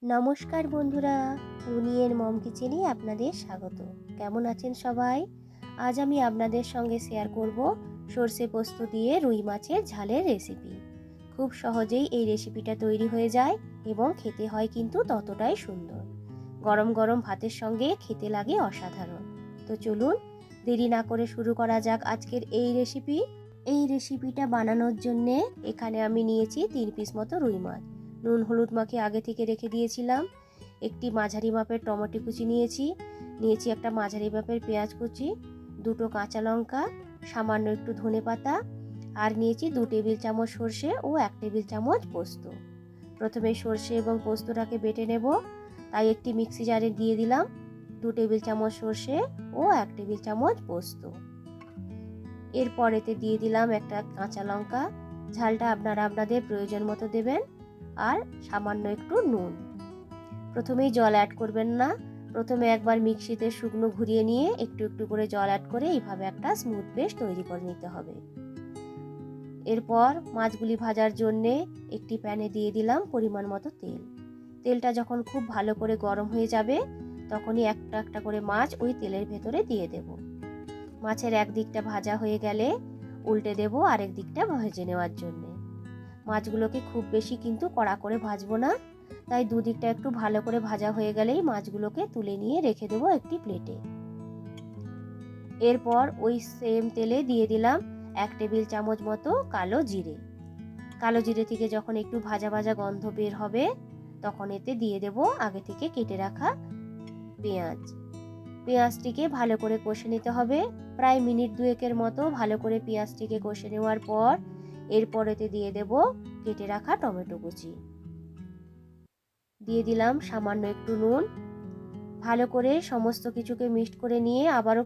নমস্কার বন্ধুরা, রুনিয়ের মম কিচেনে আপনাদের স্বাগত। কেমন আছেন সবাই? আজ আমি আপনাদের সঙ্গে শেয়ার করব সর্ষে পোস্ত দিয়ে রুই মাছের ঝালের রেসিপি। খুব সহজেই এই রেসিপিটা তৈরি হয়ে যায় এবং খেতে হয় কিন্তু ততটাই সুন্দর। গরম গরম ভাতের সঙ্গে খেতে লাগে অসাধারণ। তো চলুন দেরি না করে শুরু করা যাক আজকের এই রেসিপি। এই রেসিপিটা বানানোর জন্যে এখানে আমি নিয়েছি 3 পিস মতো রুই মাছ। নুন হলুদ মাখিয়ে আগে থেকে রেখে দিয়েছিলাম। একটি মাঝারি মাপের টমেটো কুচি নিয়েছি একটা মাঝারি মাপের পেঁয়াজ কুচি, দুটো কাঁচা লঙ্কা, সামান্য একটু ধনেপাতা, আর নিয়েছি 2 টেবিল চামচ সর্ষে ও 1 টেবিল চামচ পোস্ত। প্রথমে সর্ষে এবং পোস্তটাকে বেটে নেব, তাই একটি মিক্সি জারে দিয়ে দিলাম 2 টেবিল চামচ সর্ষে ও 1 টেবিল চামচ পোস্ত। এরপর এতে দিয়ে দিলাম একটা কাঁচা লঙ্কা, ঝালটা আপনারা আপনাদের প্রয়োজন মতো দেবেন, আর সামান্য একটু নুন। প্রথমেই জল অ্যাড করবেন না, প্রথমে একবার মিক্সিতে শুকনো ঘুরিয়ে নিয়ে একটু একটু করে জল অ্যাড করে এইভাবে একটা স্মুথ পেস্ট তৈরি করে নিতে হবে। এরপর মাছগুলি ভাজার জন্যে একটি প্যানে দিয়ে দিলাম পরিমাণ মতো তেল। তেলটা যখন খুব ভালো করে গরম হয়ে যাবে তখনই একটা একটা করে মাছ ওই তেলের ভেতরে দিয়ে দেব। মাছের এক দিকটা ভাজা হয়ে গেলে উল্টে দেব আরেক দিকটা ভেজে নেওয়ার জন্য। মাছগুলোকে খুব বেশি কিন্তু কড়া করে ভাজবো না, তাই দুদিকটা একটু ভালো করে ভাজা হয়ে গেলেই মাছগুলোকে তুলে নিয়ে রেখে দেবো একটি প্লেটে। এরপর ওই সেম তেলে দিয়ে দিলাম 1 টেবিল চামচ মতো কালো জিরে। কালো জিরে থেকে যখন একটু ভাজা ভাজা গন্ধ বের হবে তখন এতে দিয়ে দেব আগে থেকে কেটে রাখা পেঁয়াজ। পেঁয়াজটিকে ভালো করে কষে নিতে হবে, প্রায় মিনিট 2 মতো ভালো করে পেঁয়াজটিকে কষে নেওয়ার পর এরপর এতে দিয়ে দেব কেটে রাখা টমেটো কুচি। দিয়ে দিলাম সামান্য একটু নুন। ভালো করে সমস্ত কিছুকে মিক্সড করে নিয়ে আবারও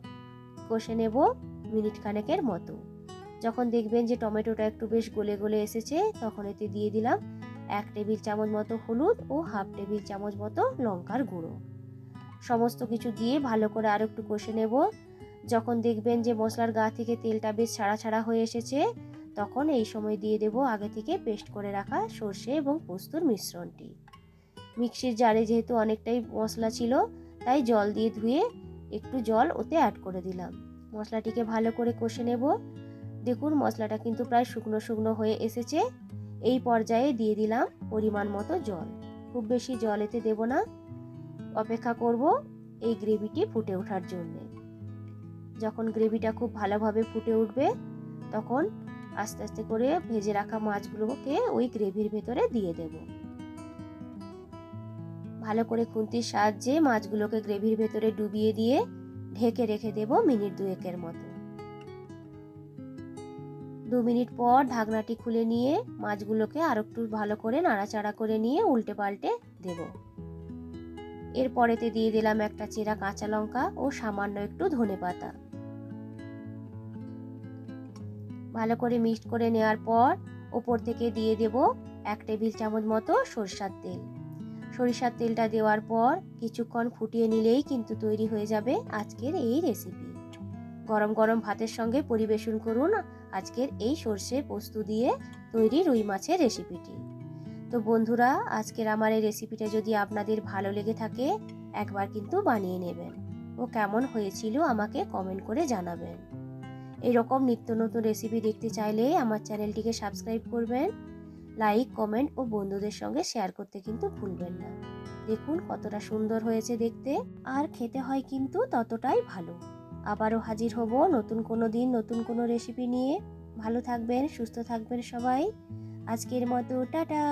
কষে নেব মিনিট খানেকের মতো। যখন দেখবেন যে টমেটোটা একটু বেশ গলে গলে এসেছে তখন এতে দিয়ে দিলাম 1 টেবিল চামচ মতো হলুদ ও হাফ টেবিল চামচ মতো লঙ্কার গুঁড়ো। সমস্ত কিছু দিয়ে ভালো করে আরো একটু কষে নেব। যখন দেখবেন যে মশলার গা থেকে তেলটা বেশ ছাড়া ছাড়া হয়ে এসেছে তখন এই সময় দিয়ে দেব আগে থেকে পেস্ট করে রাখা সর্ষে এবং পোস্তর মিশ্রণটি। মিক্সির জারে যেহেতু অনেকটাই মশলা ছিল তাই জল দিয়ে ধুয়ে একটু জল ওতে অ্যাড করে দিলাম। মশলাটিকে ভালো করে কষে নেব। দেখুন মশলাটা কিন্তু প্রায় শুকনো শুকনো হয়ে এসেছে। এই পর্যায়ে দিয়ে দিলাম পরিমাণ মতো জল। খুব বেশি জল এতে দেব না, অপেক্ষা করব এই গ্রেভিটি ফুটে ওঠার জন্য। যখন গ্রেভিটা খুব ভালোভাবে ফুটে উঠবে তখন আস্তে আস্তে করে ভেজে রাখা মাছগুলোকে ওই গ্রেভির ভেতরে দিয়ে দেব। ভালো করে খুন্তির সাহায্যে মাছগুলোকে গ্রেভির ভেতরে ডুবিয়ে দিয়ে ঢেকে রেখে দেব মিনিট 2 মতো। 2 মিনিট পর ঢাকনাটি খুলে নিয়ে মাছগুলোকে আর একটু ভালো করে নাড়াচাড়া করে নিয়ে উল্টে পাল্টে দেব। এরপরেতে দিয়ে দিলাম একটা চেরা কাঁচা লঙ্কা ও সামান্য একটু ধনেপাতা। ভালো করে মিক্সড করে নেওয়ার পর ওপর থেকে দিয়ে দেব 1 টেবিল চামচ মতো সরষের তেল। সরিষার তেলটা দেওয়ার পর কিছুক্ষণ ফুটিয়ে নিলেই কিন্তু তৈরি হয়ে যাবে আজকের এই রেসিপি। গরম গরম ভাতের সঙ্গে পরিবেশন করুন আজকের এই সর্ষে পোস্ত দিয়ে তৈরি রুই মাছের রেসিপিটি। তো বন্ধুরা, আজকের আমার এই রেসিপিটা যদি আপনাদের ভালো লেগে থাকে একবার কিন্তু বানিয়ে নেবেন ও কেমন হয়েছিল আমাকে কমেন্ট করে জানাবেন। এরকম নিত্য নতুন রেসিপি দেখতে চাইলে আমার চ্যানেলটিকে সাবস্ক্রাইব করবেন, লাইক কমেন্ট ও বন্ধুদের সঙ্গে শেয়ার করতে কিন্তু ভুলবেন না। দেখুন কতটা সুন্দর হয়েছে দেখতে, আর খেতে হয় কিন্তু ততটাই ভালো। আবারও হাজির হব নতুন কোনো দিন নতুন কোনো রেসিপি নিয়ে। ভালো থাকবেন, সুস্থ থাকবেন সবাই। আজকের মতো টাটা।